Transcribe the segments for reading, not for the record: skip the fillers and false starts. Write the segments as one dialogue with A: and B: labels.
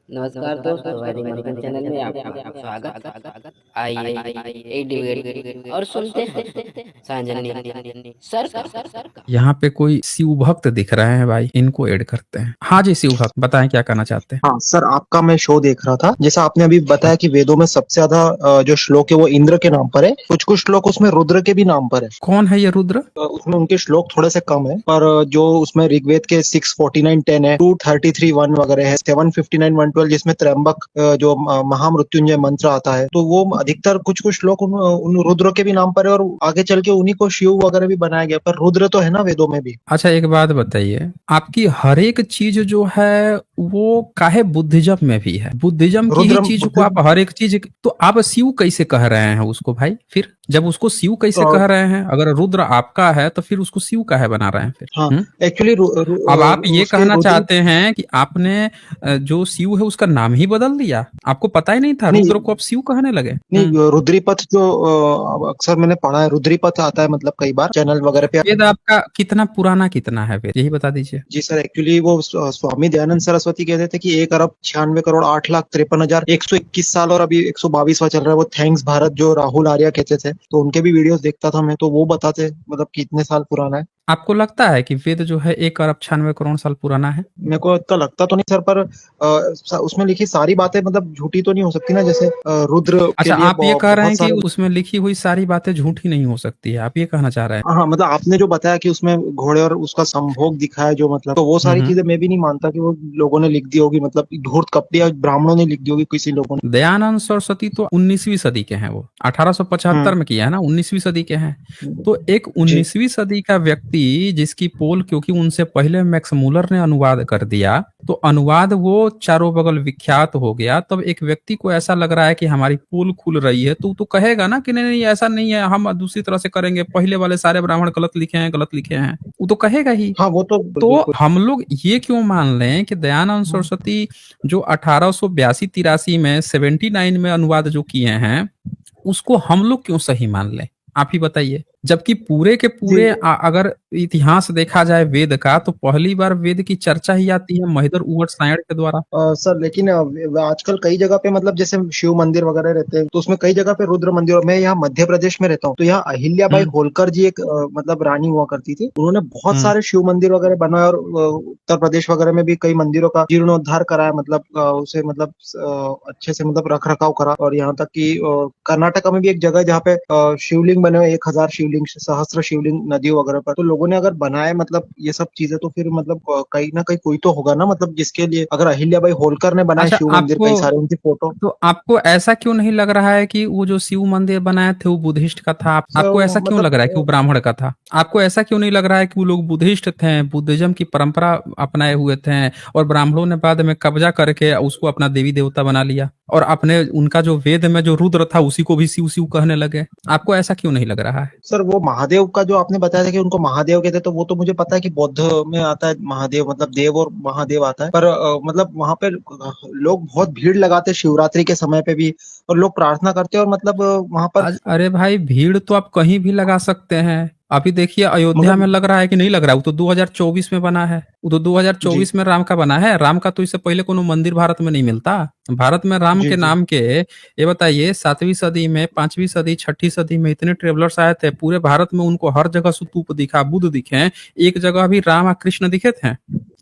A: नमस्कार दोस्तों, हमारे मनोरंजन चैनल में आपका स्वागत। आइए एक डिबेट और सुनते हैं सांजनी सर का।
B: यहाँ पे कोई शिव भक्त दिख रहे हैं भाई, इनको ऐड करते हैं। हाँ जी, शिव भक्त बताएं क्या कहना चाहते हैं।
C: हाँ सर, आपका मैं शो देख रहा था। जैसा आपने अभी बताया कि वेदों में सबसे ज्यादा जो श्लोक है वो इंद्र के नाम पर है, कुछ कुछ श्लोक उसमें रुद्र के भी नाम पर है।
B: कौन है ये रुद्र?
C: उसमें उनके श्लोक थोड़े से कम है, पर जो उसमें ऋग्वेद के 649-10 है, 233-1 वगैरह है, 759-112 जिसमें त्र्यंबक जो महामृत्युंजय मंत्र आता है, तो वो अधिकतर कुछ कुछ श्लोक उन रुद्र के भी नाम पर है और आगे चल के उन्हीं को शिव वगैरह भी बनाया गया। पर रुद्र तो है ना वेदों में भी।
B: अच्छा एक बात बताइए, आपकी हर एक चीज जो है वो काहे बुद्धिज्म में भी है, बुद्धिज्म की ही चीज को आप हर एक चीज, तो आप शिव कैसे कह रहे हैं उसको भाई? फिर जब उसको शिव कैसे कह रहे हैं? अगर रुद्र आपका है तो फिर उसको शिव काहे बना रहे हैं फिर?
C: हाँ, एक्चुअली
B: अब आप ये कहना चाहते हैं कि आपने जो शिव है उसका नाम ही बदल दिया, आपको पता ही नहीं था, रुद्र को आप शिव कहने लगे?
C: नहीं, रुद्रीपथ जो अक्सर मैंने पढ़ा है, रुद्रीपथ आता है मतलब कई बार चैनल वगैरह पे।
B: वेद आपका कितना पुराना कितना है वेद, यही बता दीजिए।
C: जी सर, एक्चुअली वो स्वामी दयानंद सरस्वती कहते थे कि 1 अरब 96 करोड़ 8 लाख 53,121 साल और अभी 122वां चल रहा है। वो थैंक्स भारत जो राहुल आर्या कहते थे, तो उनके भी वीडियोस देखता था मैं, तो वो बताते मतलब कितने साल पुराना है।
B: आपको लगता है कि वेद जो है 1 अरब 96 करोड़ साल पुराना है?
C: मेरे को इतना लगता तो नहीं सर, पर उसमें लिखी सारी बातें मतलब झूठी तो नहीं हो सकती ना, जैसे रुद्र
B: अच्छा,
C: के लिए
B: आप ये कह रहे हैं कि
C: सारे।
B: उसमें लिखी हुई सारी बातें झूठी नहीं हो सकती है, आप ये कहना चाह रहे हैं?
C: हाँ, मतलब आपने जो बताया कि उसमें घोड़े और उसका संभोग दिखाया जो, मतलब तो वो सारी चीजें मैं भी नहीं मानता कि वो लोगों ने लिख दी होगी, मतलब धूर्त कपटी या ब्राह्मणों ने लिख दी होगी, किसी लोगों ने।
B: दयानंद सरस्वती तो 19वीं सदी के हैं, वो 1875 में किया है ना, 19वीं सदी के हैं। तो एक 19वीं सदी का व्यक्ति जिसकी पोल, क्योंकि उनसे पहले मैक्स मूलर ने अनुवाद कर दिया, तो अनुवाद वो चारों बगल विख्यात हो गया। तब एक व्यक्ति को ऐसा लग रहा है कि हमारी पोल खुल रही है, तो कहेगा ना कि नहीं नहीं ऐसा नहीं है, हम दूसरी तरह से करेंगे, पहले वाले सारे ब्राह्मण गलत लिखे हैं, गलत लिखे हैं, वो तो कहेगा ही।
C: हाँ, वो
B: तो हम लोग ये क्यों मान लें कि दयानंद सरस्वती जो 1882-83 में 79 में अनुवाद जो किए हैं उसको हम लोग क्यों सही मान लें? आप ही बताइए। जबकि पूरे के पूरे अगर इतिहास देखा जाए वेद का, तो पहली बार वेद की चर्चा ही आती है महिदर उवट सायण के द्वारा।
C: सर लेकिन आजकल कई जगह पे मतलब जैसे शिव मंदिर वगैरह रहते हैं, तो उसमें कई जगह पे रुद्र मंदिर। और मैं यहाँ मध्य प्रदेश में रहता हूँ, तो यहाँ अहिल्याबाई होलकर जी एक मतलब रानी हुआ करती थी। उन्होंने बहुत सारे शिव मंदिर वगैरह बनवाए और उत्तर प्रदेश वगैरह में भी कई मंदिरों का जीर्णोद्धार कराया, मतलब उसे मतलब अच्छे से मतलब रख रखाव करा। और यहाँ तक कि कर्नाटका में भी एक जगह है जहाँ पे शिवलिंग बने हुए, 1000 शिवलिंग, सहस्त्र शिवलिंग नदियों वगैरह पर। तो लोगों ने अगर बनाए मतलब ये सब चीजें, तो फिर मतलब कहीं ना कहीं कोई तो होगा ना, मतलब जिसके लिए अगर अहिल्याबाई होलकर ने बनाए
B: अच्छा,
C: शिव मंदिर कई सारे, उनकी फोटो।
B: तो आपको ऐसा क्यों नहीं लग रहा है कि वो जो शिव मंदिर बनाए थे वो बुद्धिस्ट का था? आपको ऐसा क्यों लग रहा है कि वो ब्राह्मण का था? आपको ऐसा क्यों नहीं लग रहा है कि वो लोग बुद्धिस्ट थे, बुद्धिज्म की परंपरा अपनाए हुए थे, और ब्राह्मणों ने बाद में कब्जा करके उसको अपना देवी देवता बना लिया, और अपने उनका जो वेद में जो रुद्र था उसी को भी शिव शिव कहने लगे? आपको ऐसा क्यों नहीं लग रहा है?
C: सर वो महादेव का जो आपने बताया था कि उनको महादेव कहते, तो वो तो मुझे पता है कि बौद्ध में आता है महादेव, मतलब देव और महादेव आता है। पर मतलब वहां पे लोग बहुत भीड़ लगाते हैं शिवरात्रि के समय पे भी, और लोग प्रार्थना करते हैं, और मतलब वहां पर
B: अरे भाई, भीड़ तो आप कहीं भी लगा सकते हैं। अभी देखिए अयोध्या में लग रहा है कि नहीं लग रहा है? वो तो 2024 में बना है, वो तो 2024 में राम का बना है। राम का तो इससे पहले कोनो मंदिर भारत में नहीं मिलता। भारत में राम के नाम के, ये बताइए, 7वीं सदी में, 5वीं सदी, 6ठी सदी में इतने ट्रेवलर्स आए थे पूरे भारत में, उनको हर जगह स्तूप दिखा, बुद्ध दिखे, एक जगह भी राम और कृष्ण दिखे थे?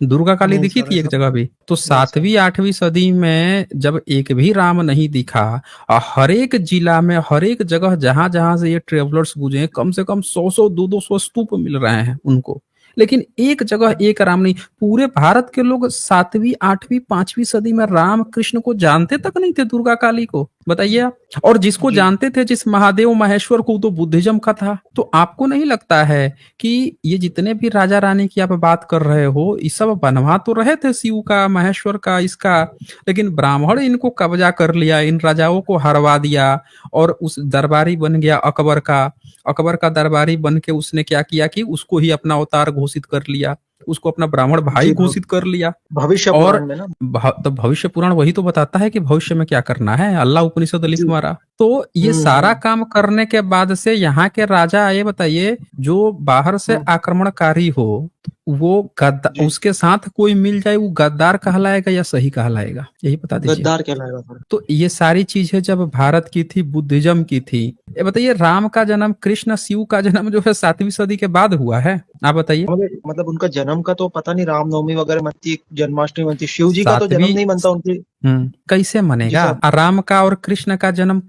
B: दुर्गा काली दिखी थी एक जगह भी? तो 7वीं 8वीं सदी में जब एक भी राम नहीं दिखा, और हर एक जिला में, हर एक जगह जहां जहां से ये ट्रेवलर्स गुजरे, कम से कम 100 200 स्तूप मिल रहे हैं उनको, लेकिन एक जगह एक राम नहीं। पूरे भारत के लोग 7वीं 8वीं 5वीं सदी में राम कृष्ण को जानते तक नहीं थे, दुर्गा काली को, बताइए आप। और जिसको जानते थे, जिस महादेव महेश्वर को, तो बुद्धिज्म का था। तो आपको नहीं लगता है कि ये जितने भी राजा रानी की आप बात कर रहे हो, ये सब बनवा तो रहे थे शिव का, महेश्वर का, इसका, लेकिन ब्राह्मण इनको कब्जा कर लिया, इन राजाओं को हरवा दिया, और उस दरबारी बन गया अकबर का। अकबर का दरबारी बन के उसने क्या किया कि उसको ही अपना अवतार घोषित कर लिया, उसको अपना ब्राह्मण भाई घोषित कर लिया।
C: भविष्य
B: और
C: पुराण में ना,
B: तो भविष्य पुराण वही तो बताता है कि भविष्य में क्या करना है, अल्लाह उपनिषद लिख मारा। तो ये सारा
C: हम्म।
B: काम करने के बाद से यहाँ के राजा, ये बताइए, जो बाहर से आक्रमणकारी हो वो
C: जी।
B: उसके साथ कोई मिल जाए वो गद्दार कहलाएगा या सही कहलाएगा, यही बता दीजिए।
C: गद्दार कहलाएगा सर।
B: तो ये सारी चीजें जब भारत की थी, बुद्धिज्म की थी, ये बताइए राम का जन्म, कृष्ण शिव का जन्म जो है 7वीं सदी के बाद हुआ है, आप बताइए।
C: मतलब उनका जन्म का तो पता नहीं, रामनवमी वगैरह मनती, जन्माष्टमी मनती, शिव जी का तो जन्म
B: 7वीं
C: नहीं मनता उनकी।
B: कैसे
C: जी
B: मनेगा?
C: सर।
B: राम का और कृष्ण का जन्म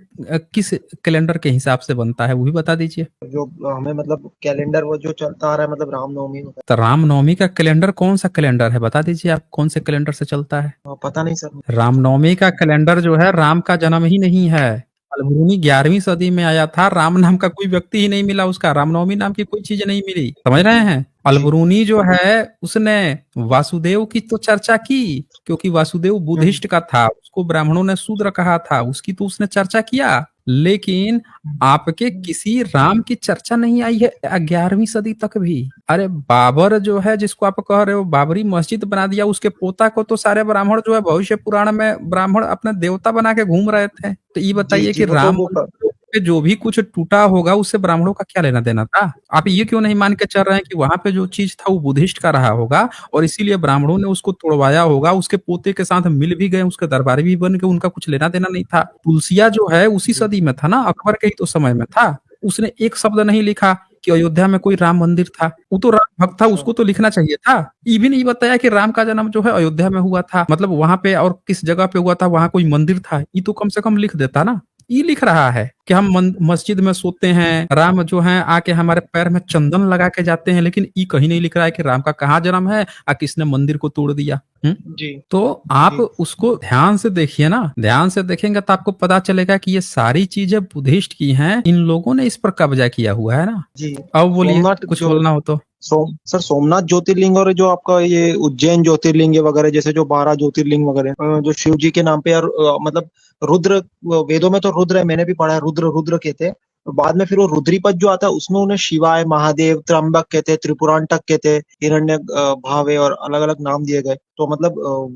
B: किस कैलेंडर के हिसाब से बनता है वो भी बता दीजिए।
C: जो हमें मतलब कैलेंडर वो जो चलता आ रहा है, मतलब रामनवमी वगैरह,
B: तो रामनवमी का कैलेंडर कौन सा कैलेंडर है बता दीजिए आप, कौन से कैलेंडर से चलता है?
C: पता नहीं सर।
B: रामनवमी का कैलेंडर जो है राम का जन्म ही नहीं है। अल्बरूनी 11वीं सदी में आया था, राम नाम का कोई व्यक्ति ही नहीं मिला, उसका रामनवमी नाम की कोई चीज नहीं मिली, समझ रहे हैं?
C: जी।
B: अल्बरूनी जो है उसने वासुदेव की तो चर्चा की, क्योंकि वासुदेव बुद्धिस्ट का था, उसको ब्राह्मणों ने शूद्र कहा था, उसकी तो उसने चर्चा किया, लेकिन आपके किसी राम की चर्चा नहीं आई है 11वीं सदी तक भी। अरे बाबर जो है, जिसको आप कह रहे हो बाबरी मस्जिद बना दिया, उसके पोता को तो सारे ब्राह्मण जो है भविष्य पुराण में ब्राह्मण अपने देवता बना के घूम रहे थे। तो ये
C: जी
B: बताइए
C: जी,
B: कि
C: वो तो
B: राम
C: वो
B: पे जो भी कुछ टूटा होगा उससे ब्राह्मणों का क्या लेना देना था? आप ये क्यों नहीं मान के चल रहे हैं कि वहां पे जो चीज था वो बुद्धिस्ट का रहा होगा और इसीलिए ब्राह्मणों ने उसको तोड़वाया होगा, उसके पोते के साथ मिल भी गए, उसके दरबारी भी बन गए, उनका कुछ लेना देना नहीं था। तुलसिया जो है उसी सदी में था ना, अकबर के ही तो समय में था। उसने एक शब्द नहीं लिखा कि अयोध्या में कोई राम मंदिर था, वो तो राम भक्त था, उसको तो लिखना चाहिए था। ये भी नहीं बताया कि राम का जन्म जो है अयोध्या में हुआ था, मतलब वहां पे और किस जगह पे हुआ था, वहां कोई मंदिर था, ये तो कम से कम लिख देता ना। ये लिख रहा है कि हम मस्जिद में सोते हैं, राम जो है आके हमारे पैर में चंदन लगा के जाते हैं, लेकिन ये कहीं नहीं लिख रहा है कि राम का कहाँ जन्म है और किसने मंदिर को तोड़ दिया।
C: जी।
B: तो आप
C: जी।
B: उसको ध्यान से देखिए ना, ध्यान से देखेंगे तो आपको पता चलेगा कि ये सारी चीजें बुद्धिस्ट की हैं, इन लोगों ने इस पर कब्जा किया हुआ है ना।
C: जी।
B: अब बोलिए,
C: सोमनाथ
B: कुछ
C: जो
B: बोलना हो तो।
C: सर सोमनाथ ज्योतिर्लिंग और जो आपका ये उज्जैन ज्योतिर्लिंग वगैरह, जैसे जो 12 ज्योतिर्लिंग वगैरह जो शिव जी के नाम पे, और मतलब रुद्र, वेदों में तो रुद्र है, मैंने भी पढ़ा है, रुद्र रुद्र कहते हैं। बाद में फिर वो रुद्रीपद जो आता है उसमें उन्हें शिवाय, महादेव, त्र्यंबक कहते हैं, त्रिपुरांतक कहते हैं, हिरण्य भावे, और अलग अलग नाम दिए गए। तो मतलब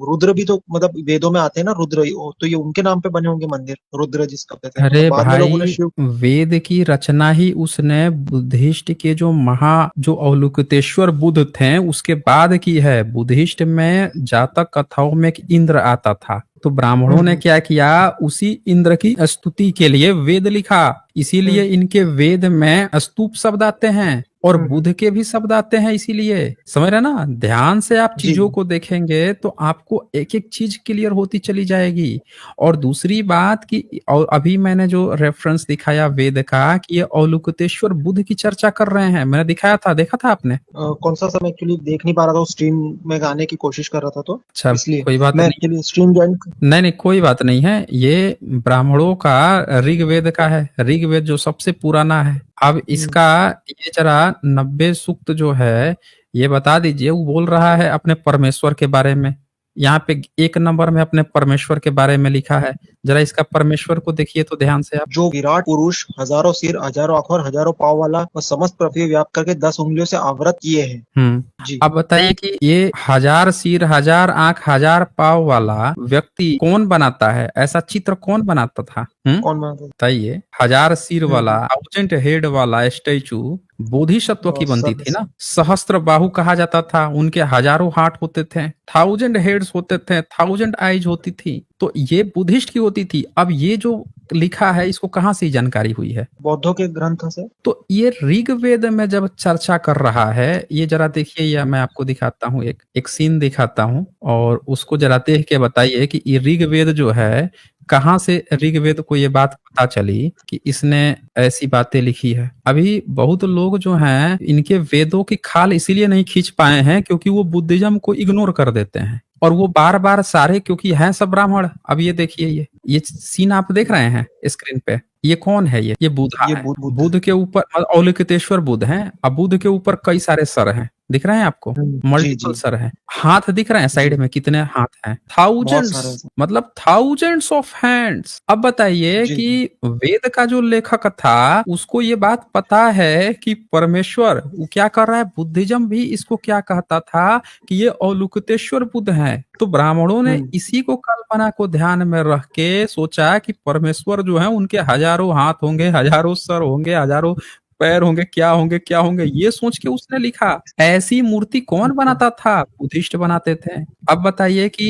C: रुद्र भी तो मतलब वेदों में आते हैं ना, रुद्र, तो ये उनके नाम पे बने होंगे मंदिर, रुद्र जिसका कहते हैं, मतलब
B: अरे
C: बाद में लोगों ने
B: भाई,
C: शिव।
B: वेद की रचना ही उसने बुद्धिस्ट के जो अवलोकितेश्वर बुद्ध थे उसके बाद की है। बुद्धिस्ट में जातक कथाओं में एक इंद्र आता था, तो ब्राह्मणों ने क्या किया, उसी इंद्र की स्तुति के लिए वेद लिखा, इसीलिए इनके वेद में स्तूप शब्द आते हैं और बुद्ध के भी शब्द आते हैं, इसीलिए समझ रहे ना। ध्यान से आप
C: जी।
B: चीजों को देखेंगे तो आपको एक एक चीज क्लियर होती चली जाएगी। और दूसरी बात कि और अभी मैंने जो रेफरेंस दिखाया वेद का कि ये अवलोकितेश्वर बुद्ध की चर्चा कर रहे हैं, मैंने दिखाया था, देखा था आपने?
C: कौन सा समय एक्चुअली देख नहीं पा रहा था, स्ट्रीम में गाने की कोशिश कर रहा था, तो
B: अच्छा,
C: इसलिए
B: कोई बात
C: मैं
B: नहीं।
C: Actually stream join.
B: नहीं नहीं, कोई बात नहीं है, ये ब्राह्मणों का ऋग्वेद का है, ऋग्वेद जो सबसे पुराना है। अब इसका ये जरा 90 सूक्त जो है ये बता दीजिए, वो बोल रहा है अपने परमेश्वर के बारे में, यहाँ पे 1 नंबर में अपने परमेश्वर के बारे में लिखा है। जरा इसका परमेश्वर को देखिए तो ध्यान से आप।
C: जो विराट पुरुष, हजारों सिर, हजारों आंखों और हजारों पांव वाला और समस्त पृथ्वी व्याप्त करके 10 उंगलियों से आवृत किए हैं। जी।
B: अब बताइए कि ये 1000 सिर, 1000 आंख, 1000 पाँव वाला व्यक्ति कौन बनाता है? ऐसा चित्र कौन बनाता था?
C: कौन बनाता था?
B: बताइए। 1000 सिर वाला, 1000 हेड वाला स्टैचू बोधिसत्व की बनती थी ना। सहस्त्र बाहु कहा जाता था, उनके हजारों हाथ होते थे, 1000 हेड्स होते थे, 1000 आईज होती थी, तो ये बुद्धिस्ट की होती थी। अब ये जो लिखा है इसको कहाँ से जानकारी हुई है?
C: बौद्धों के ग्रंथ से।
B: तो ये ऋग्वेद में जब चर्चा कर रहा है, ये जरा देखिए, या मैं आपको दिखाता हूँ, एक सीन दिखाता हूँ और उसको जरा देख के बताइए कि ये ऋग्वेद जो है कहाँ से ऋग्वेद को ये बात पता चली कि इसने ऐसी बातें लिखी है। अभी बहुत लोग जो हैं इनके वेदों की खाल इसीलिए नहीं खींच पाए हैं क्योंकि वो बुद्धिज्म को इग्नोर कर देते हैं और वो बार बार सारे, क्योंकि हैं सब ब्राह्मण। अब ये देखिए, ये सीन आप देख रहे हैं स्क्रीन पे, ये कौन है? ये बुद्ध है। बुद्ध के ऊपर अवलोकितेश्वर बुद्ध हैं। अब बुद्ध के ऊपर कई सारे सर हैं, दिख रहे हैं आपको?
C: जी
B: मल्टीपल
C: जी
B: सर है। हाथ दिख रहे हैं साइड
C: जी
B: में कितने हाथ हैं?
C: बहुत सारे
B: थाउजेंड्स, मतलब थाउजेंड्स ऑफ हैंड्स। अब बताइए
C: जी
B: कि
C: जी
B: वेद का जो लेखक था उसको ये बात पता है कि परमेश्वर वो क्या कर रहा है। बुद्धिज्म भी इसको क्या कहता था कि ये अवलोकितेश्वर बुद्ध हैं। तो ब्राह्मणों ने इसी को कल्पना को ध्यान में रख के सोचा कि परमेश्वर जो है उनके हजारों हाथ होंगे, हजारों सर होंगे, हजारों पैर होंगे, क्या होंगे, ये सोच के उसने लिखा। ऐसी मूर्ति कौन
C: अच्छा
B: बनाता था? बुद्धिस्ट बनाते थे। अब बताइए कि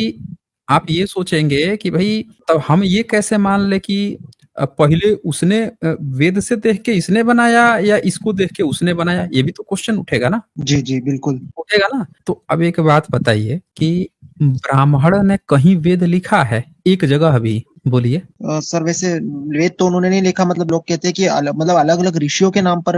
B: आप ये सोचेंगे कि भाई तब हम ये कैसे मान ले कि पहले उसने वेद से देख के इसने बनाया या इसको देख के उसने बनाया, ये भी तो क्वेश्चन उठेगा ना।
C: जी जी बिल्कुल।
B: उठेगा ना। तो अब एक बात बताइए कि ब्राह्मण ने कहीं वेद लिखा है एक जगह भी? बोलिए।
C: सर वैसे वेद तो उन्होंने नहीं लिखा, मतलब लोग कहते हैं कि मतलब अलग अलग ऋषियों के नाम पर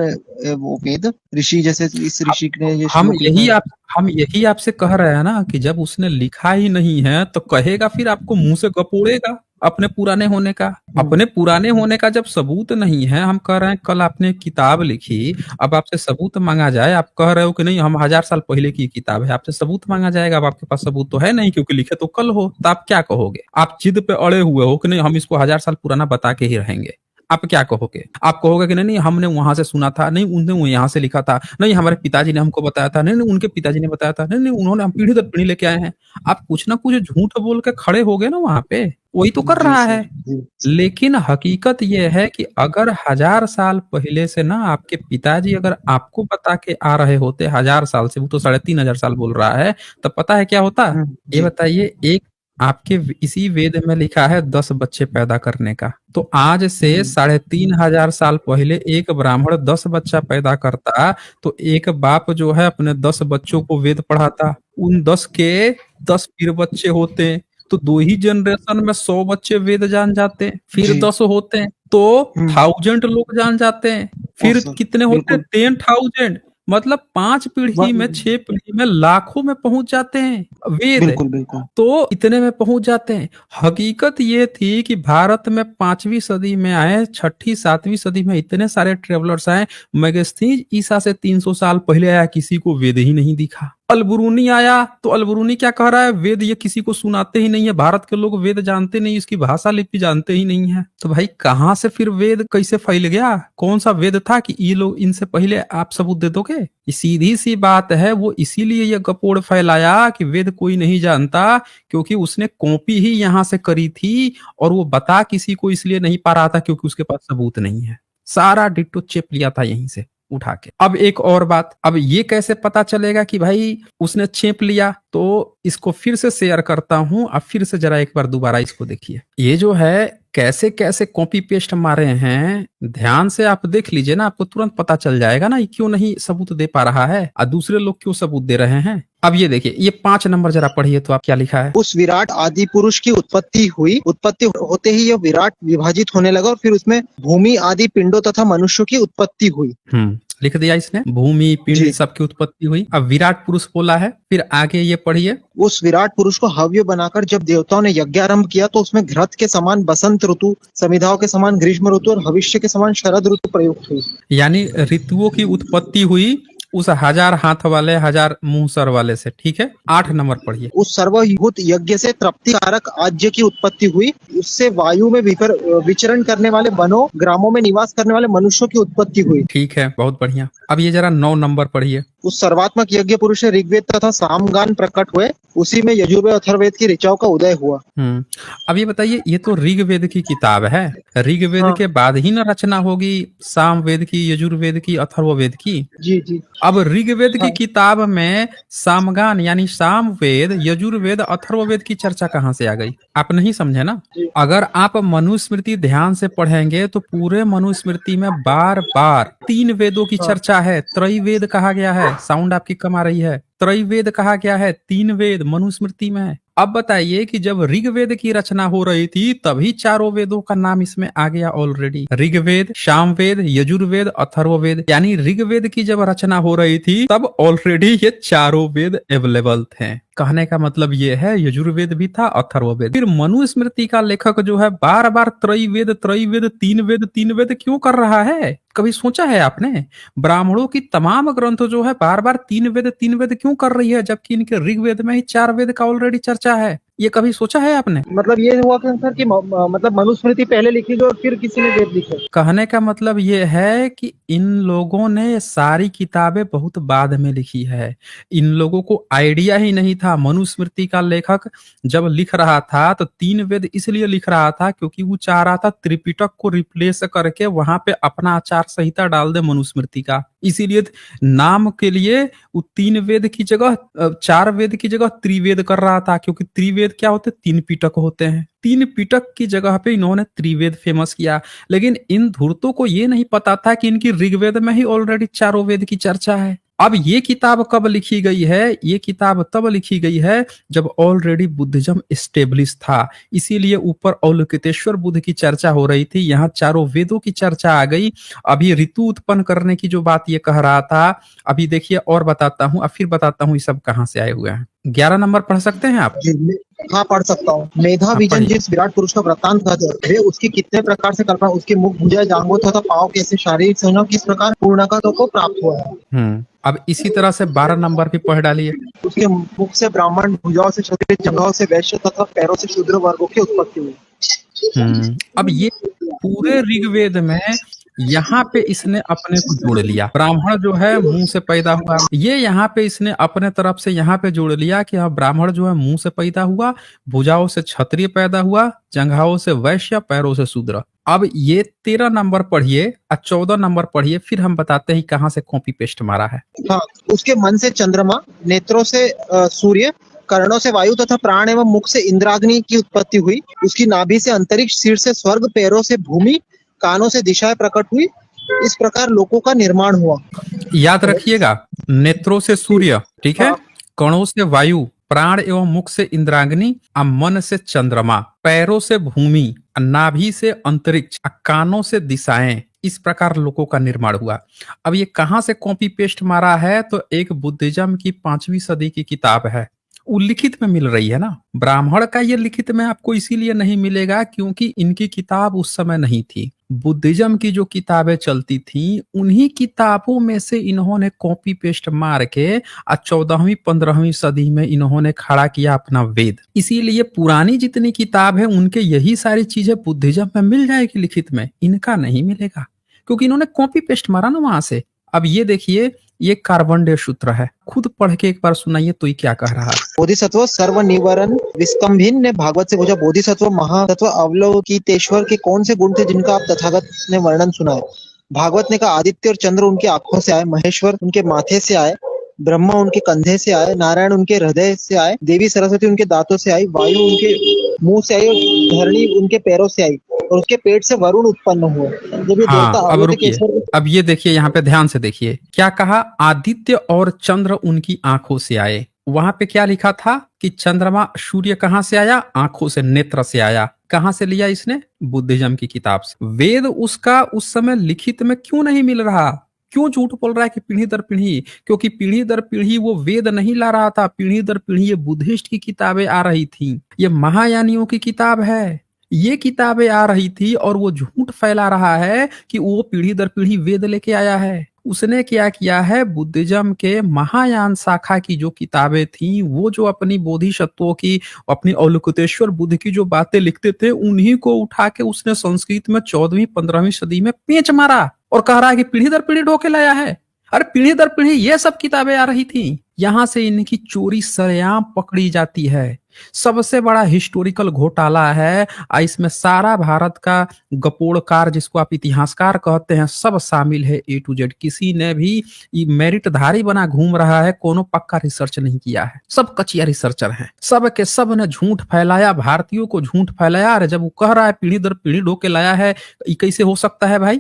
C: वो वेद, ऋषि जैसे इस ऋषि ने ये
B: हम
C: श्लोक लिखा
B: यही
C: है।
B: आप हम यही आपसे कह रहे हैं ना कि जब उसने लिखा ही नहीं है तो कहेगा फिर आपको मुंह से गपोड़ेगा अपने पुराने होने का। अपने पुराने होने का जब सबूत नहीं है। हम कह रहे हैं कल आपने एक किताब लिखी, अब आपसे सबूत मांगा जाए, आप कह रहे हो कि नहीं हम 1000 साल पहले की किताब है, आपसे सबूत मांगा जाएगा, अब आपके पास सबूत तो है नहीं क्योंकि लिखे तो कल हो, तो आप क्या कहोगे? आप जिद पे अड़े हुए हो कि नहीं हम इसको 1000 साल पुराना बता के ही रहेंगे। आप क्या कहोगे? आप कहोगे कि नहीं नहीं हमने वहां से सुना था, नहीं उन्होंने वो यहाँ से लिखा था, नहीं हमारे पिताजी ने हमको बताया था, नहीं नहीं उनके पिताजी ने बताया था, नहीं नहीं उन्होंने हम पीढ़ी दर पीढ़ी लेके आए हैं। आप कुछ ना कुछ झूठ बोल के खड़े हो गए ना वहां पे, वही तो कर
C: जी
B: रहा
C: सर
B: है।
C: जी।
B: लेकिन हकीकत यह है कि अगर 1000 साल पहले से ना आपके पिताजी अगर आपको बता के आ रहे होते 1000 साल से, वो तो 3500 साल बोल रहा है, तो पता है क्या होता? ये
C: जी
B: बताइए, एक आपके इसी वेद में लिखा है 10 बच्चे पैदा करने का। तो आज से 3500 साल पहले एक ब्राह्मण 10 बच्चा पैदा करता तो एक बाप जो है अपने 10 बच्चों को वेद पढ़ाता। उन 10 के 10 फिर बच्चे होते तो 2 ही जनरेशन में 100 बच्चे वेद जान जाते हैं। फिर
C: जी
B: 10 होते हैं तो 1000 लोग जान जाते हैं। फिर
C: सर
B: कितने होते हैं?
C: बिल्कुल
B: 10,000। मतलब 5 पीढ़ी में, 6 पीढ़ी में लाखों में पहुंच जाते हैं वेद।
C: बिल्कुल बिल्कुल।
B: तो इतने में पहुंच जाते हैं। हकीकत ये थी कि भारत में 5वीं सदी में आए, 6ठी 7वीं सदी में इतने सारे ट्रेवलर्स आए। मैगस्थनीज ईसा से 300 साल पहले आया, किसी को वेद ही नहीं दिखा। अलबरूनी आया तो अलबरूनी क्या कह रहा है? वेद ये किसी को सुनाते ही नहीं है, भारत के लोग वेद जानते नहीं, इसकी भाषा लिपि जानते ही नहीं है। तो भाई कहाँ से फिर वेद कैसे फैल गया? कौन सा वेद था कि ये लोग इनसे पहले आप सबूत दे दोगे? ये सीधी सी बात है। वो इसीलिए ये गपोड़ फैलाया कि वेद कोई नहीं जानता, क्योंकि उसने कॉपी ही यहाँ से करी थी और वो बता किसी को इसलिए नहीं पा रहा था क्योंकि उसके पास सबूत नहीं है। सारा डिट्टो चेप लिया था यहीं से उठा के। अब एक और बात, अब ये कैसे पता चलेगा कि भाई उसने छेप लिया? तो इसको फिर से शेयर करता हूं, अब फिर से जरा एक बार दोबारा इसको देखिए। ये जो है कैसे कैसे कॉपी पेस्ट मारे हैं, ध्यान से आप देख लीजिए ना, आपको तुरंत पता चल जाएगा ना ये क्यों नहीं सबूत दे पा रहा है और दूसरे लोग क्यों सबूत दे रहे हैं। अब ये देखिए, ये 5 नंबर जरा पढ़िए तो आप क्या लिखा है।
C: उस विराट आदि पुरुष की उत्पत्ति हुई, उत्पत्ति होते ही यह विराट विभाजित होने लगा और फिर उसमें भूमि आदि पिंडों तथा मनुष्यों की उत्पत्ति हुई।
B: लिख दिया इसने, भूमि पिंड
C: जी।
B: सबकी उत्पत्ति हुई। अब विराट पुरुष बोला है, फिर आगे ये पढ़िए।
C: उस विराट पुरुष को हव्य बनाकर जब देवताओं ने यज्ञ आरंभ किया तो उसमें घृत के समान बसंत ऋतु, समिधाओं के समान ग्रीष्म ऋतु और भविष्य के समान शरद ऋतु प्रयुक्त हुई।
B: यानी ऋतुओं की उत्पत्ति हुई उस 1000 हाथ वाले, 1000 मुंह सर वाले से। ठीक है, 8 नंबर पढ़िए।
C: उस सर्वभूत यज्ञ से तृप्ति कारक आज्य की उत्पत्ति हुई, उससे वायु में विचरण करने वाले वनों ग्रामों में निवास करने वाले मनुष्यों की उत्पत्ति हुई।
B: ठीक है, बहुत बढ़िया। अब ये जरा 9 नंबर पढ़िए।
C: उस सर्वात्मक यज्ञ पुरुष से ऋग्वेद तथा सामगान प्रकट हुए, उसी में यजुर्वेद अथर्ववेद की ऋचाओं का उदय हुआ।
B: अब ये बताइए, ये तो ऋग्वेद की किताब है, ऋग्वेद के बाद ही न रचना होगी सामवेद की, यजुर्वेद की, अथर्ववेद की।
C: जी जी।
B: अब ऋग्वेद की किताब में सामगान यानी सामवेद, यजुर्वेद, अथर्ववेद की चर्चा कहाँ से आ गई? आप नहीं समझे ना। अगर आप मनुस्मृति ध्यान से पढ़ेंगे तो पूरे मनुस्मृति में बार बार 3 वेदों की चर्चा है। त्रैवेद कहा गया है, साउंड आपकी कम आ रही है। त्रैवेद कहा गया है, 3 वेद मनुस्मृति में। अब बताइए कि जब ऋग्वेद की रचना हो रही थी तभी चारों वेदों का नाम इसमें आ गया ऑलरेडी। ऋग्वेद, सामवेद, यजुर्वेद, अथर्ववेद, यानी ऋग्वेद की जब रचना हो रही थी तब ऑलरेडी ये चारों वेद अवेलेबल थे। कहने का मतलब ये है यजुर्वेद भी था, अथर्ववेद। फिर मनुस्मृति का लेखक जो है बार बार त्रैवेद त्रैवेद, तीन वेद क्यों कर रहा है? कभी सोचा है आपने? ब्राह्मणों की तमाम ग्रंथ जो है बार बार तीन वेद क्यों कर रही है, जबकि इनके ऋग्वेद में ही 4 वेद का ऑलरेडी चर्चा है? ये कभी सोचा है आपने?
C: मतलब ये हुआ कि सर कि मतलब मनुस्मृति पहले लिखी गई और फिर किसी ने वेद लिखे।
B: कहने का मतलब ये है कि इन लोगों ने सारी किताबें बहुत बाद में लिखी है। इन लोगों को आइडिया ही नहीं था। मनुस्मृति का लेखक जब लिख रहा था तो 3 वेद इसलिए लिख रहा था क्योंकि वो चाह रहा था त्रिपिटक को रिप्लेस करके वहां पे अपना आचार संहिता डाल दे मनुस्मृति का। इसीलिए नाम के लिए वो 3 वेद की जगह 4 वेद की जगह त्रिवेद कर रहा था, क्योंकि त्रिवेद क्या होते? 3 पिटक होते हैं। 3 पिटक की जगह पे इन्होंने त्रिवेद फेमस किया। लेकिन इन धूर्तों को ये नहीं पता था कि इनकी ऋग्वेद में ही ऑलरेडी चारों वेद की चर्चा है। अब ये किताब कब लिखी गई है? ये किताब तब लिखी गई है जब ऑलरेडी बुद्धिज्म एस्टेब्लिश था। इसीलिए ऊपर अवलोकितेश्वर बुद्ध की चर्चा हो रही थी, यहाँ चारों वेदों की चर्चा आ गई। अभी ऋतु उत्पन्न करने की जो बात ये कह रहा था, अभी देखिए और बताता हूँ, अब फिर बताता हूँ ये सब कहाँ से आए हुए हैं। 11 नंबर पढ़ सकते हैं आप?
C: हाँ, पढ़ सकता हूँ। मेधा विजन जिस विराट पुरुष का वृत्तांत कहते हैं, वे उसकी कितने प्रकार से कल्पना, उसके मुख, भुजा, जांघों तथा पांव कैसे शारीरिक संयोग किस प्रकार पूर्णता को प्राप्त हुआ है।
B: अब इसी तरह से 12 नंबर भी पढ़ डालिए।
C: उसके मुख से ब्राह्मण, भुजाओं से क्षत्रिय, जंघाओं से वैश्य तथा पैरों से शूद्र वर्गों की उत्पत्ति हुई।
B: अब ये पूरे ऋग्वेद में यहाँ पे इसने अपने को जोड़ लिया। ब्राह्मण जो है मुंह से पैदा हुआ, ये यहाँ पे इसने अपने तरफ से यहाँ पे जोड़ लिया कि हाँ ब्राह्मण जो है मुंह से पैदा हुआ, भुजाओं से क्षत्रिय पैदा हुआ, जंघाओं से वैश्य, पैरों से शूद्र। अब ये 13 नंबर पढ़िए और 14 नंबर पढ़िए, फिर हम बताते हैं कहाँ से कॉपी पेस्ट मारा है।
C: हाँ, उसके मन से चंद्रमा, नेत्रों से सूर्य, कर्णों से वायु तथा प्राण एवं मुख से इंद्राग्नि की उत्पत्ति हुई। उसकी नाभि से अंतरिक्ष, सिर से स्वर्ग, पैरों से भूमि, कानों से दिशाएं प्रकट हुई। इस प्रकार लोकों का निर्माण हुआ।
B: याद रखिएगा, नेत्रों से सूर्य, ठीक है, कणों से वायु, प्राण एवं मुख से इंद्राग्नि, मन से चंद्रमा, पैरों से भूमि, नाभि से अंतरिक्ष, कानों से दिशाएं। इस प्रकार लोगों का निर्माण हुआ। अब ये कहां से कॉपी पेस्ट मारा है? तो एक बुद्धिज्म की 5वीं सदी की किताब है, वो लिखित में मिल रही है ना। ब्राह्मण का ये लिखित में आपको इसीलिए नहीं मिलेगा क्योंकि इनकी किताब उस समय नहीं थी। बुद्धिज्म की जो किताबें चलती थी उन्हीं किताबों में से इन्होंने कॉपी पेस्ट मार के 14वीं 15वीं सदी में इन्होंने खड़ा किया अपना वेद। इसीलिए पुरानी जितनी किताब है उनके यही सारी चीजें बुद्धिज्म में मिल जाएगी लिखित में, इनका नहीं मिलेगा क्योंकि इन्होंने कॉपी पेस्ट मारा ना वहां से। अब ये देखिए, ये कार्बन सूत्र है, खुद पढ़ के एक बार सुनाइए तो ये क्या कह रहा है।
C: बोधिसत्व सर्व निवारण विस्तंभिन ने भागवत से पूछा, बोधिसत्व महासत्व अवलोकितेश्वर के कौन से गुण थे जिनका आप तथागत ने वर्णन सुना है? भागवत ने कहा, आदित्य और चंद्र उनकी आंखों से आए, महेश्वर उनके माथे से आए, ब्रह्मा उनके कंधे से आए, नारायण उनके हृदय से आए, देवी सरस्वती उनके दांतों से आई, वायु उनके मुंह से आई और धरणी उनके पैरों से आई और उसके पेट से वरुण उत्पन्न हुए। जब ये
B: अब रुकिए, अब ये देखिए, यहाँ पे ध्यान से देखिए क्या कहा, आदित्य और चंद्र उनकी आंखों से आए। वहां पे क्या लिखा था कि चंद्रमा सूर्य कहाँ से आया? आंखों से, नेत्र से आया। कहाँ से लिया इसने? बुद्धिज्म की किताब से। वेद उसका उस समय लिखित में क्यों नहीं मिल रहा? क्यों झूठ बोल रहा है कि पीढ़ी दर पीढ़ी? क्योंकि पीढ़ी दर पीढ़ी वो वेद नहीं ला रहा था, पीढ़ी दर पीढ़ी ये बुद्धिस्ट की किताबें आ रही थी। ये महायानियों की किताब है, ये किताबें आ रही थी और वो झूठ फैला रहा है कि वो पीढ़ी दर पीढ़ी वेद लेके आया है। उसने क्या किया है, बुद्धिज्म के महायान शाखा की जो किताबें थी, वो जो अपनी बोधिसत्वों की, अपनी अवलोकितेश्वर बुद्ध की जो बातें लिखते थे, उन्हीं को उठा के उसने संस्कृत में 14वीं 15वीं सदी में पेंच मारा और कह रहा है कि पीढ़ी दर पीढ़ी ढोके लाया है। अरे पीढ़ी दर पीढ़ी ये सब किताबें आ रही थी, यहां से इनकी चोरी सरेआम पकड़ी जाती है। सबसे बड़ा हिस्टोरिकल घोटाला है, इसमें सारा भारत का गपोड़कार, जिसको आप इतिहासकार कहते हैं, सब शामिल है A to Z। किसी ने भी मेरिटधारी बना घूम रहा है, कोनो पक्का रिसर्च नहीं किया है, सब कचिया रिसर्चर हैं। सब के सब ने झूठ फैलाया, भारतीयों को झूठ फैलाया। अरे जब वो कह रहा है पीढ़ी दर पीढ़ी ढोके लाया है, ये कैसे हो सकता है भाई?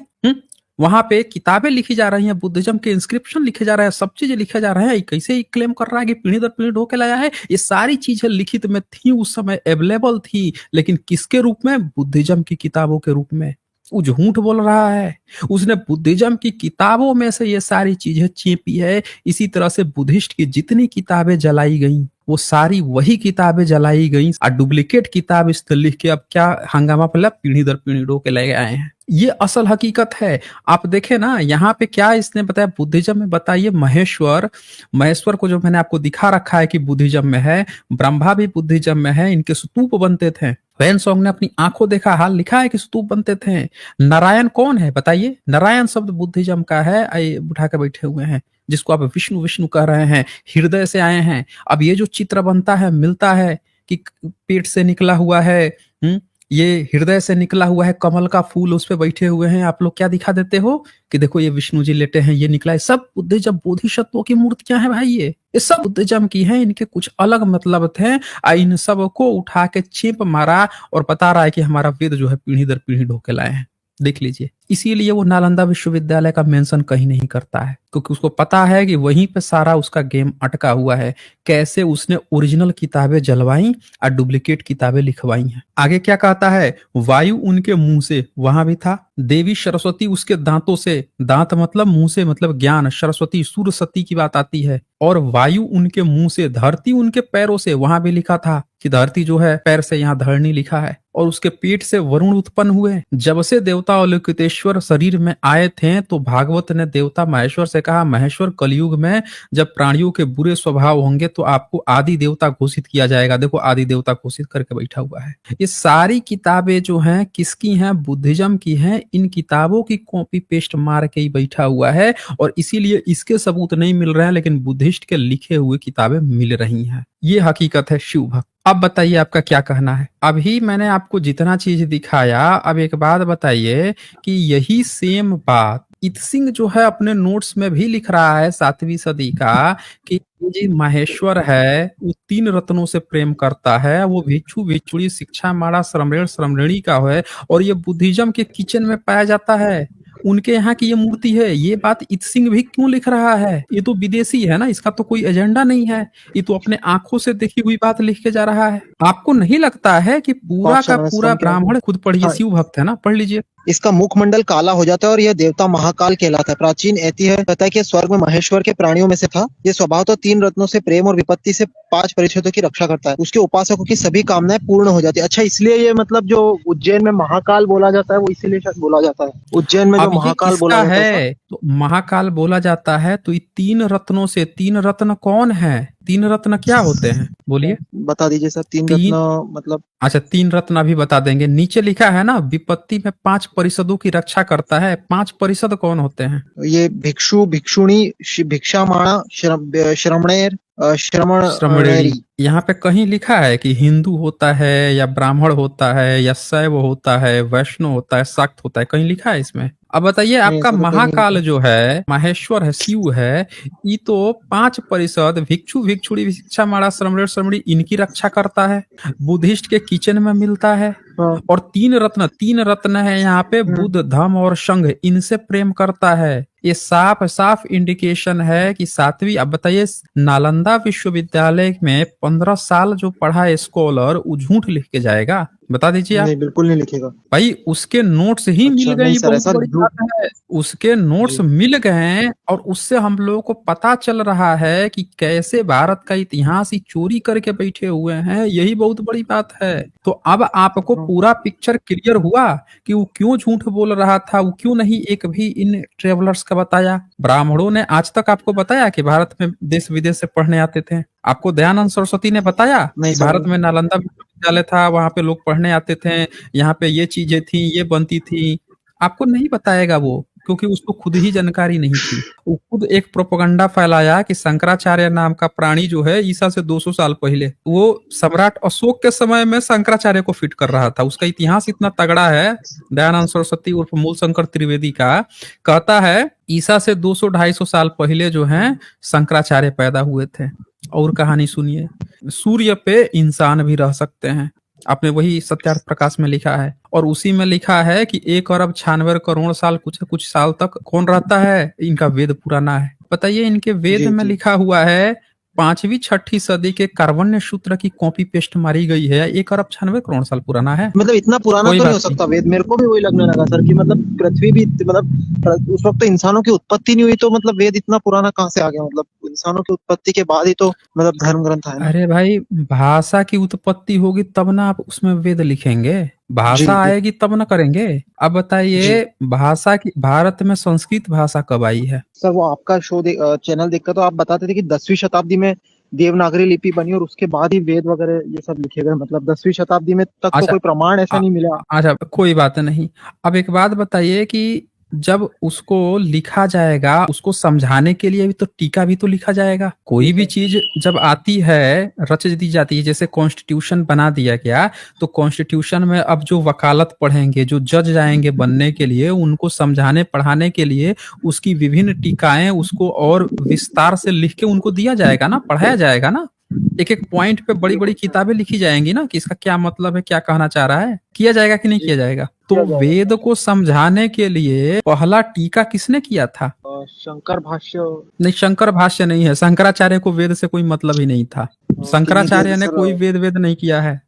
B: वहां पे किताबें लिखी जा रही हैं, बुद्धिज्म के इंस्क्रिप्शन लिखे जा रहे हैं, सब चीजें लिखे जा रहे हैं। कैसे ही क्लेम कर रहा है कि पीढ़ी दर पीढ़ी ढो के लाया है? ये सारी चीजें लिखित में थी, उस समय अवेलेबल थी, लेकिन किसके रूप में? बुद्धिज्म की किताबों के रूप में। वो झूठ बोल रहा है, उसने बुद्धिज्म की किताबों में से ये सारी चीजें छीपी है। इसी तरह से बुद्धिस्ट की जितनी किताबें जलाई गई वो सारी वही किताबें जलाई गई, और डुप्लीकेट किताब इसने लिख के अब क्या हंगामा फैला, पीढ़ी दर पीढ़ी ढो के ले आए हैं। ये असल हकीकत है। आप देखें ना, यहाँ पे क्या इसने बताया बुद्धिज्म में, बताइए। महेश्वर को जो मैंने आपको दिखा रखा है कि बुद्धिज्म में है, ब्रह्मा भी बुद्धिज्म में है, इनके स्तूप बनते थे। वैन सॉन्ग ने अपनी आंखों देखा हाल लिखा है कि स्तूप बनते थे। नारायण कौन है बताइए? नारायण शब्द बुद्धिज्म का है। आइए उठा के बैठे हुए हैं, जिसको आप विष्णु विष्णु कह रहे हैं, हृदय से आए हैं। अब ये जो चित्र बनता है, मिलता है कि पेट से निकला हुआ है, ये हृदय से निकला हुआ है, कमल का फूल उस पे बैठे हुए हैं, आप लोग क्या दिखा देते हो कि देखो ये विष्णु जी लेटे हैं, ये निकला है। सब बुद्धिज्म बोधिसत्वों की मूर्तियां हैं भाई, ये सब बुद्धिज्म की हैं। इनके कुछ अलग मतलब थे, इन सब को उठा के चेप मारा और बता रहा है कि हमारा वेद जो है पीढ़ी दर पीढ़ी ढोके लाए हैं। देख लीजिए, इसीलिए वो नालंदा विश्वविद्यालय का मेंशन कहीं नहीं करता है, क्योंकि उसको पता है कि वहीं पे सारा उसका गेम अटका हुआ है। कैसे उसने ओरिजिनल किताबें जलवाई और डुप्लीकेट किताबें लिखवाई हैं। आगे क्या कहता है? वायु उनके मुंह से, वहां भी था। देवी सरस्वती उसके दांतों से, दांत मतलब मुंह से मतलब ज्ञान, सरस्वती सूर्यसती की बात आती है। और वायु उनके मुंह से, धरती उनके पैरों से, वहां भी लिखा था कि धरती जो है पैर से, यहाँ धरणी लिखा है। और उसके पेट से वरुण उत्पन्न हुए। जब से देवता अवलोकितेश्वर शरीर में आए थे तो भागवत ने देवता महेश्वर से कहा, महेश्वर कलयुग में जब प्राणियों के बुरे स्वभाव होंगे तो आपको आदि देवता घोषित किया जाएगा। देखो आदि देवता घोषित करके बैठा हुआ है। ये सारी किताबें जो हैं किसकी हैं? बुद्धिज्म की हैं। इन किताबों की कॉपी पेस्ट मार के ही बैठा हुआ है, और इसीलिए इसके सबूत नहीं मिल रहे हैं, लेकिन बुद्धिस्ट के लिखे हुए किताबें मिल रही हैं। ये हकीकत है शिव भक्त। अब बताइए आपका क्या कहना है? अभी मैंने आपको जितना चीज दिखाया, अब एक बात बताइए कि यही सेम बात इत्सिंग जो है अपने नोट्स में भी लिख रहा है 7वीं सदी का, कि ये जी माहेश्वर है वो 3 रत्नों से प्रेम करता है, वो भिक्षु भिक्षुणी शिक्षा माड़ा श्रमणेर श्रमणेरी का है, और ये बुद्धिज्म के किचन में पाया जाता है। उनके यहाँ की ये मूर्ति है। ये बात इत्सिंग भी क्यों लिख रहा है? ये तो विदेशी है ना, इसका तो कोई एजेंडा नहीं है, ये तो अपने आंखों से देखी हुई बात लिख के जा रहा है। आपको नहीं लगता है कि पूरा का पूरा ब्राह्मण, खुद पढ़िए, शिव भक्त है ना, पढ़ लीजिए।
C: इसका मुखमंडल काला हो जाता है और यह देवता महाकाल कहलाता है। प्राचीन ऐतिह्य कहता है कि स्वर्ग में महेश्वर के प्राणियों में से था। ये स्वभाव तो 3 रत्नों से प्रेम और विपत्ति से 5 परिषदों की रक्षा करता है। उसके उपासकों की सभी कामनाएं पूर्ण हो जाती है। अच्छा, इसलिए ये मतलब जो उज्जैन में महाकाल बोला जाता है वो इसीलिए शायद बोला जाता है। उज्जैन में जो महाकाल बोला जाता है,
B: तो महाकाल बोला जाता है, तो ये 3 रत्नों से, 3 रत्न कौन है? 3 रत्न क्या होते हैं बोलिए,
C: बता दीजिए सर। 3 रत्न मतलब?
B: अच्छा 3 रत्न अभी बता देंगे। नीचे लिखा है ना, विपत्ति में 5 परिषदों की रक्षा करता है। 5 परिषद कौन होते हैं?
C: ये भिक्षु भिक्षुणी, भिक्षामाणा, श्रमणेर, श्रमणेरी।
B: यहाँ पे कहीं लिखा है कि हिंदू होता है या ब्राह्मण होता है या शैव होता है, वैष्णव होता है, शाक्त होता है? कहीं लिखा है इसमें? अब बताइए, आपका महाकाल जो है, माहेश्वर है, शिव है, ये तो 5 परिषद भिक्षु भिक्षुणी शिक्षा माड़ा श्रमणेर श्रमणी इनकी रक्षा करता है। बुद्धिस्ट के किचन में मिलता है। और 3 रत्न है यहाँ पे, बुद्ध धम्म और संघ, इनसे प्रेम करता है। ये साफ साफ इंडिकेशन है कि 7वीं। अब बताइए, नालंदा विश्वविद्यालय में 15 साल जो पढ़ा है स्कॉलर, वो झूठ लिख के जाएगा? बता दीजिए आप।
C: नहीं, बिल्कुल नहीं लिखेगा भाई।
B: उसके नोट्स ही मिल गए, बहुत बड़ी बात है। उसके नोट्स मिल गए और उससे हम लोगों को पता चल रहा है कि कैसे भारत का इतिहास ही चोरी करके बैठे हुए हैं। यही बहुत बड़ी बात है। तो अब आपको पूरा पिक्चर क्लियर हुआ कि वो क्यों झूठ बोल रहा था, वो क्यों नहीं एक भी इन ट्रेवलर्स का बताया। ब्राह्मणों ने आज तक आपको बताया कि भारत में देश विदेश से पढ़ने आते थे? आपको दयानंद सरस्वती ने बताया कि भारत में नालंदा विश्वविद्यालय था, वहां पे लोग पढ़ने आते थे, यहाँ पे ये चीजें थी, ये बनती थी? आपको नहीं बताएगा वो, क्योंकि उसको खुद ही जानकारी नहीं थी। वो खुद एक प्रोपेगेंडा फैलाया कि शंकराचार्य नाम का प्राणी जो है ईसा से 200 साल पहले, वो सम्राट अशोक के समय में शंकराचार्य को फिट कर रहा था। उसका इतिहास इतना तगड़ा है। दयानंद सरस्वती उर्फ मूलशंकर त्रिवेदी का कहता है ईसा से 200-250 साल पहले जो है शंकराचार्य पैदा हुए थे। और कहानी सुनिए, सूर्य पे इंसान भी रह सकते हैं। आपने वही सत्यार्थ प्रकाश में लिखा है, और उसी में लिखा है कि 1 अरब 96 करोड़ साल कुछ साल तक कौन रहता है, इनका वेद पुराना है। बताइए, इनके वेद
C: जी
B: में
C: जी।
B: लिखा हुआ है 5वीं 6ठी सदी के कार्बन्य सूत्र की कॉपी पेस्ट मारी गई है, 1 अरब 96 करोड़ साल पुराना है।
C: मतलब इतना पुराना
B: कोई
C: तो नहीं हो
B: बात नहीं।
C: सकता वेद, मेरे को भी वही लगने लगा सर कि मतलब पृथ्वी भी मतलब उस वक्त तो इंसानों की उत्पत्ति नहीं हुई, तो मतलब वेद इतना पुराना कहाँ से आ गया? मतलब इंसानों की उत्पत्ति के बाद ही तो मतलब धर्म ग्रंथ है ना।
B: अरे भाई, भाषा की उत्पत्ति होगी तब ना आप उसमें वेद लिखेंगे,
C: जी
B: भाषा
C: जी
B: आएगी तब ना करेंगे। अब
C: जी।
B: बताइए, भाषा की भारत में संस्कृत भाषा कब आई है?
C: सर वो आपका चैनल देखकर तो आप बताते थे कि 10वीं शताब्दी में देवनागरी लिपि बनी और उसके बाद ही वेद वगैरह ये सब लिखे गए, मतलब 10वीं शताब्दी में तक तो
B: अच्छा।
C: कोई प्रमाण ऐसा
B: आ-
C: नहीं मिला।
B: अच्छा, कोई बात नहीं। अब एक बात बताइए कि जब उसको लिखा जाएगा, उसको समझाने के लिए भी तो टीका भी तो लिखा जाएगा। कोई
C: ठीक
B: भी
C: है।
B: चीज जब आती है, रच दी जाती है, जैसे कॉन्स्टिट्यूशन बना दिया गया, तो कॉन्स्टिट्यूशन में अब जो वकालत पढ़ेंगे, जो जज जाएंगे बनने के लिए, उनको समझाने पढ़ाने के लिए उसकी विभिन्न टीकाएं उसको और विस्तार से लिख के उनको दिया जाएगा ना, पढ़ाया जाएगा ना। एक एक पॉइंट पे बड़ी बड़ी
C: बिल्कुल सर।
B: किताबें लिखी जाएंगी ना कि इसका क्या मतलब है, क्या कहना चाह रहा है। किया जाएगा कि नहीं
C: जी
B: किया जाएगा?
C: किया
B: तो
C: जाएगा
B: वेद
C: सर।
B: को समझाने के लिए पहला टीका किसने किया था?
C: शंकर भाष्य
B: नहीं, शंकर भाष्य नहीं है। शंकराचार्य को वेद से कोई मतलब ही नहीं था।
C: किन्हीं किया था
B: शंकराचार्य ने
C: सर?
B: कोई वेद वेद नहीं किया है।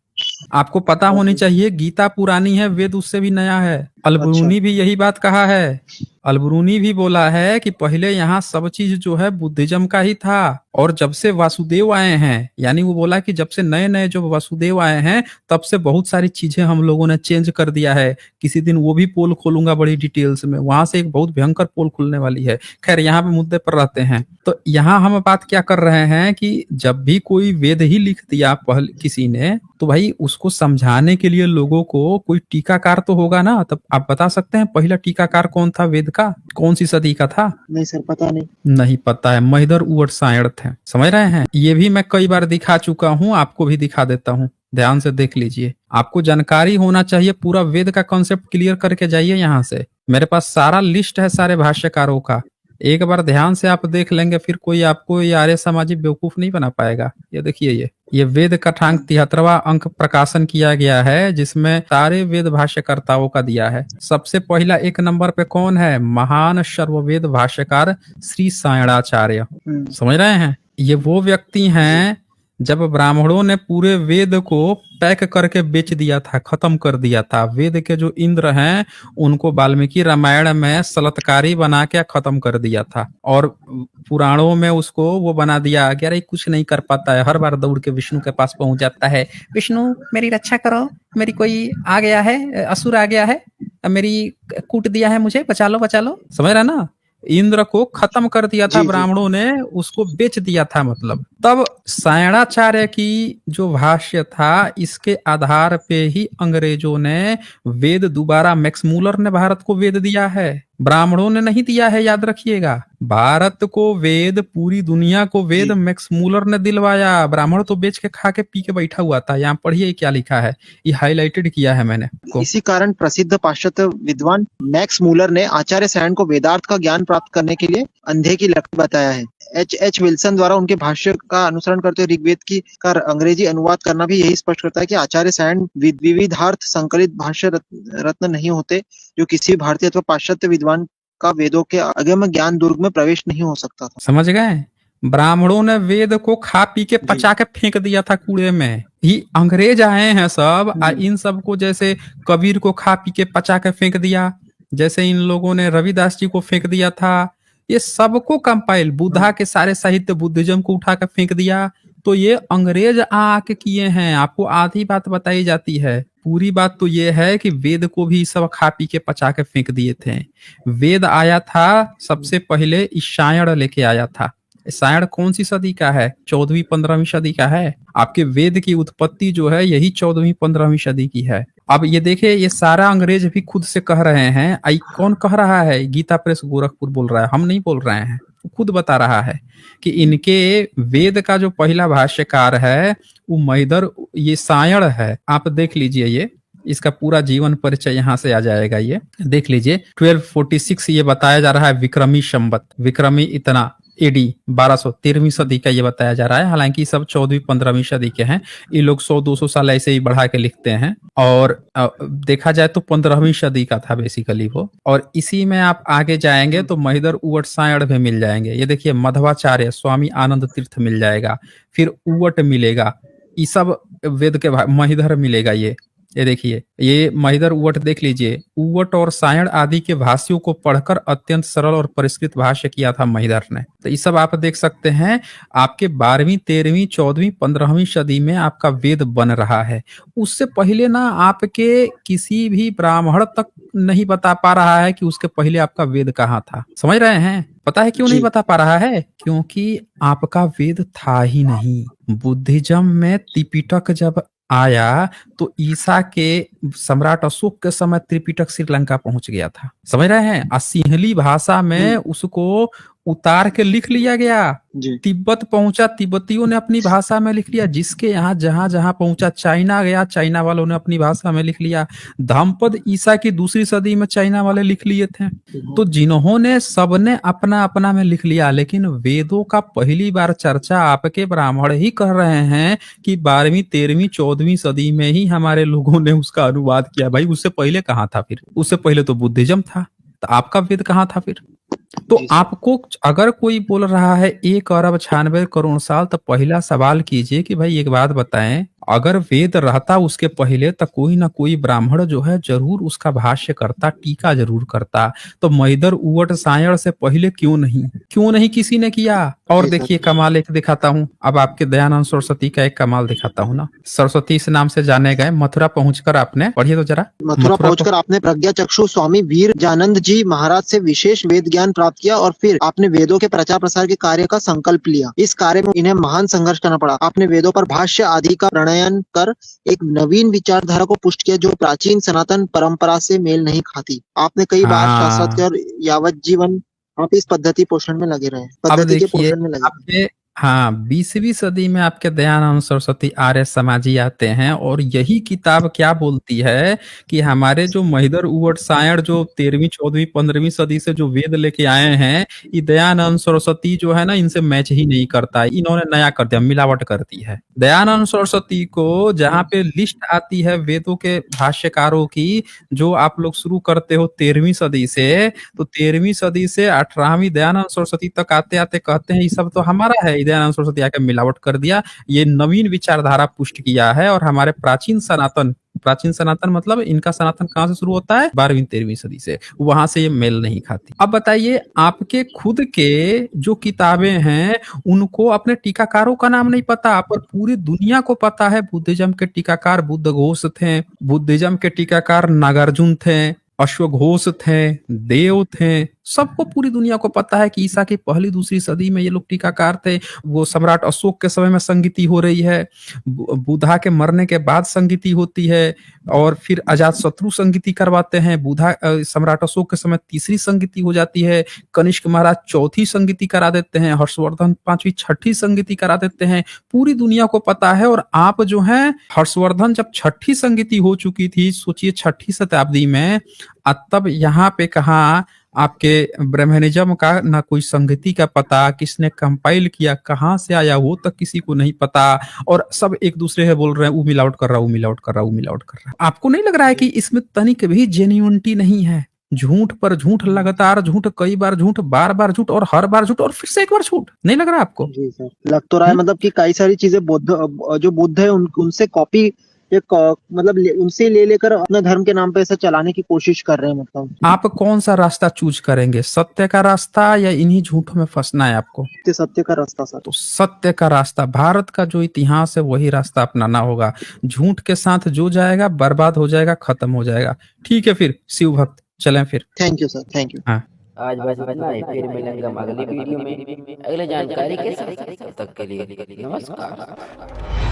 B: आपको पता होनी
C: ओके।
B: चाहिए, गीता पुरानी है, वेद उससे भी नया है।
C: अच्छा।
B: अलबरूनी भी यही बात कहा है। अलबरूनी भी बोला है कि पहले यहाँ सब चीज जो है बुद्धिज्म का ही था, और जब से वासुदेव आए हैं, यानी वो बोला कि जब से नए नए जो वासुदेव आए हैं, तब से बहुत सारी चीजें हम लोगों ने चेंज कर दिया है। किसी दिन वो भी पोल खोलूंगा बड़ी डिटेल्स में, वहां से एक बहुत भयंकर पोल खुलने वाली है। खैर, यहाँ पे मुद्दे पर रहते हैं। तो यहाँ हम बात क्या कर रहे हैं कि जब भी कोई वेद ही लिख दिया पहले किसी ने, तो भाई उसको समझाने के लिए लोगों को कोई टीकाकार तो होगा ना। तब आप बता सकते हैं पहला टीकाकार कौन था वेद का, कौन सी सदी का था?
C: नहीं सर पता नहीं।
B: नहीं पता है? महिदर उवट सायण थे। समझ रहे हैं? ये भी मैं कई बार दिखा चुका हूँ, आपको भी दिखा देता हूँ, ध्यान से देख लीजिए। आपको जानकारी होना चाहिए, पूरा वेद का कॉन्सेप्ट क्लियर करके जाइए यहाँ से। मेरे पास सारा लिस्ट है सारे भाष्यकारों का, एक बार ध्यान से आप देख लेंगे, फिर कोई आपको ये आर्य समाजी बेवकूफ नहीं बना पाएगा। ये देखिए, ये वेद कथांक 73वां अंक प्रकाशन किया गया है, जिसमें सारे वेद भाष्यकर्ताओं का दिया है। सबसे पहला 1 नंबर पे कौन है? महान सर्ववेद भाष्यकार श्री सायणाचार्य। समझ रहे हैं? ये वो व्यक्ति हैं जब ब्राह्मणों ने पूरे वेद को पैक करके बेच दिया था, खत्म कर दिया था। वेद के जो इंद्र हैं उनको वाल्मीकि रामायण में सलत्कारी बना के खत्म कर दिया था, और पुराणों में उसको वो बना दिया कि अरे कुछ नहीं कर पाता है, हर बार दौड़ के विष्णु के पास पहुंच जाता है। विष्णु मेरी रक्षा करो, मेरी कोई आ गया है, असुर आ गया है, मेरी कूट दिया है, मुझे बचा लो बचा लो। समझ रहा ना? इंद्र को खत्म कर दिया था
C: जी जी।
B: ब्राह्मणों ने, उसको बेच दिया था मतलब। तब सायणाचार्य की जो भाष्य था, इसके आधार पे ही अंग्रेजों ने वेद दोबारा, मैक्स मूलर ने भारत को वेद दिया है, ब्राह्मणों ने नहीं दिया है, याद रखिएगा। भारत को वेद, पूरी दुनिया को वेद
C: जी।
B: मैक्स मूलर ने दिलवाया। ब्राह्मण तो बेच के खा के पी के बैठा हुआ था। यहाँ पढ़िए क्या लिखा है, ये हाईलाइटेड किया है मैंने को।
C: इसी कारण प्रसिद्ध पाश्चात्य विद्वान मैक्स मूलर ने आचार्य सायण को वेदार्थ का ज्ञान प्राप्त करने के लिए अंधे की लकड़ी बताया है। एच विल्सन द्वारा उनके भाष्य का अनुसरण करते हुए ऋग्वेद की का अंग्रेजी अनुवाद करना भी यही स्पष्ट करता है कि आचार्य सायण विविधार्थ संकलित भाष्य रत्न नहीं होते, जो किसी भारतीय अथवा पाश्चात्य विद्वान का वेदों के अगम ज्ञान दुर्ग में प्रवेश नहीं हो सकता था।
B: समझ गए? ब्राह्मणों ने वेद को खा पी के पचा के फेंक दिया था कूड़े में। ही अंग्रेज आए हैं सब, इन सबको जैसे कबीर को खा पी के पचा के फेंक दिया, जैसे इन लोगों ने रविदास जी को फेंक दिया था। ये सबको कंपाइल, बुद्धा के सारे साहित्य बुद्धिज्म को उठा के फेंक दिया। तो ये अंग्रेज आके किए हैं। आपको आधी बात बताई जाती है, पूरी बात तो ये है कि वेद को भी सब खा पी के पचा के फेंक दिए थे। वेद आया था सबसे पहले ईशायण लेके आया था। सायण कौन सी सदी का है? 14वीं-15वीं सदी का है। आपके वेद की उत्पत्ति जो है यही 14वीं-15वीं सदी की है। अब ये देखिए, ये सारा अंग्रेज भी खुद से कह रहे हैं। आई कौन कह रहा है? गीता प्रेस गोरखपुर बोल रहा है, हम नहीं बोल रहे हैं। खुद बता रहा है कि इनके वेद का जो पहला भाष्यकार है वो महिदर, ये सायण है। आप देख लीजिए, ये इसका पूरा जीवन परिचय यहाँ से आ जाएगा। ये देख लीजिए, 1246 ये बताया जा रहा है, विक्रमी संवत, विक्रमी इतना एडी 1213वीं सदी का ये बताया जा रहा है। हालांकि सब 14वीं-15वीं सदी के हैं। ये लोग 100-200 साल ऐसे ही बढ़ा के लिखते हैं। और देखा जाए तो 15वीं सदी का था बेसिकली वो। और इसी में आप आगे जाएंगे तो महिदर उवट सायण भी मिल जाएंगे। ये देखिए मध्वाचार्य स्वामी आनंद तीर्थ मिल जाएगा, फिर उवट मिलेगा, ये सब वेद के महिदर मिलेगा। ये देखिए, ये महिदर उवट देख लीजिए। उवट और सायण आदि के भाष्यों को पढ़कर अत्यंत सरल और परिष्कृत भाष्य किया था महिदर ने। तो ये सब आप देख सकते हैं। आपके 12वीं 13वीं 14वीं 15वीं सदी में आपका वेद बन रहा है। उससे पहले ना आपके किसी भी ब्राह्मण तक नहीं बता पा रहा है कि उसके पहले आपका वेद कहाँ था। समझ रहे हैं? पता है क्यों नहीं बता पा रहा है? क्योंकि आपका वेद था ही नहीं। बुद्धिज्म में त्रिपिटक जब आया तो ईसा के सम्राट अशोक के समय त्रिपिटक श्रीलंका पहुंच गया था। समझ रहे हैं? सिंहली भाषा में उसको उतार के लिख लिया गया। तिब्बत पहुंचा, तिब्बतियों ने अपनी भाषा में लिख लिया। जिसके यहाँ जहां जहां पहुंचा, चाइना गया, चाइना वालों ने अपनी भाषा में लिख लिया। धम्मपद ईसा की 2री सदी में चाइना वाले लिख लिए थे। तो जिन्होंने सबने अपना अपना में लिख लिया, लेकिन वेदों का पहली बार चर्चा आपके ब्राह्मण ही कर रहे हैं कि 12वीं 13वीं 14वीं सदी में ही हमारे लोगों ने उसका अनुवाद किया। भाई उससे पहले कहाँ था? फिर उससे पहले तो बुद्धिज्म था। तो आपका वेद कहाँ था फिर? तो आपको अगर कोई बोल रहा है 1 अरब 96 करोड़ साल, तो पहला सवाल कीजिए कि भाई एक बात बताएं, अगर वेद रहता उसके पहले तो कोई ना कोई ब्राह्मण जो है जरूर उसका भाष्य करता, टीका जरूर करता। तो महिदर उवट सायण से पहले क्यों नहीं किसी ने किया? और देखिए कमाल एक दिखाता हूँ। अब आपके दयानंद सरस्वती का एक कमाल दिखाता हूँ ना। सरस्वती इस नाम से जाने गए। मथुरा पहुंचकर आपने पढ़िए तो जरा।
C: मथुरा पहुंचकर आपने प्रज्ञा चक्षु स्वामी वीर जानंद जी महाराज से विशेष वेद ज्ञान प्राप्त किया और फिर आपने वेदों के प्रचार प्रसार के कार्य का संकल्प लिया। इस कार्य में इन्हें महान संघर्ष करना पड़ा। आपने वेदों पर भाष्य आदि का प्रणयन कर एक नवीन विचारधारा को पुष्ट किया जो प्राचीन सनातन परंपरा से मेल नहीं खाती। आपने कई बार शास्त्र और यावत जीवन आप इस पद्धति पोषण में लगे रहे, पद्धति के पोषण में लगे।
B: 20वीं सदी में आपके दयानंद सरस्वती आर्य समाजी आते हैं और यही किताब क्या बोलती है कि हमारे जो महिदर उवट सायण जो 13वीं 14वीं 15वीं सदी से जो वेद लेके आए हैं, ये दयानंद सरस्वती जो है ना, इनसे मैच ही नहीं करता। इन्होंने नया कर दिया, मिलावट कर दी है। दयानंद सरस्वती को जहाँ पे लिस्ट आती है वेदों के भाष्यकारों की, जो आप लोग शुरू करते हो 13वीं सदी से, तो 13वीं सदी से 18वीं दयानंद सरस्वती तक आते आते कहते हैं ये सब तो हमारा है। दयानंद सरस्वती आके मिलावट कर दिया, ये नवीन विचारधारा पुष्ट किया है। और हमारे प्राचीन सनातन मतलब इनका सनातन कहां से शुरू होता है? 12वीं 13वीं सदी से। वहां से ये मेल नहीं खाती। अब बताइए, आपके खुद के जो किताबें हैं उनको अपने टीकाकारों का नाम नहीं पता, पर पूरी दुनिया को पता है। बुद्धिज्म के टीकाकार बुद्ध घोष थे, बुद्धिज्म के टीकाकार नागार्जुन थे, अश्वघोष थे, देव थे। सबको पूरी दुनिया को पता है कि ईसा की 1ली 2री सदी में ये लोग टीकाकार थे। वो सम्राट अशोक के समय में संगीति हो रही है, बुधा के मरने के बाद संगीति होती है, और फिर अजात शत्रु संगीति करवाते हैं। बुधा सम्राट अशोक के समय 3री संगीति हो जाती है, कनिष्क महाराज 4थी संगीति करा देते हैं, हर्षवर्धन 5वीं 6ठी संगीति करा देते हैं। पूरी दुनिया को पता है। और आप जो है, हर्षवर्धन जब 6ठी संगीति हो चुकी थी, सोचिए 6ठी शताब्दी में, तब यहाँ पे कहा आपके ब्रह्मनिज्म का ना कोई संगति का पता, किसने कंपाइल किया, कहाँ से आया, वो तक किसी को नहीं पता। और सब एक दूसरे से बोल रहे हैं वो मिलावट कर रहा। आपको नहीं लग रहा है कि इसमें तनिक भी जेन्युइनिटी नहीं है? झूठ पर झूठ, लगातार झूठ, कई बार झूठ, बार बार झूठ, और हर बार झूठ, और फिर से एक बार झूठ। नहीं लग रहा आपको?
C: जी सर, लग तो रहा है। मतलब कि कई सारी चीजें जो बुद्ध है उनसे कॉपी, मतलब उनसे ले लेकर अपने धर्म के नाम पे ऐसा चलाने की कोशिश कर रहे हैं। मतलब
B: आप कौन सा रास्ता चूज करेंगे? सत्य का रास्ता या इन्हीं झूठों में फंसना है आपको?
C: सत्य का रास्ता सर।
B: तो सत्य का रास्ता, भारत का जो इतिहास है वही रास्ता अपनाना होगा। झूठ के साथ जो जाएगा बर्बाद हो जाएगा, खत्म हो जाएगा। ठीक है फिर शिव भक्त, चलें फिर।
C: Thank you sir, thank you.
B: हाँ,
A: आज बस इतना ही। फिर मिलेंगे हम अगली वीडियो में अगले जानकारी के साथ। तब तक के लिए नमस्कार।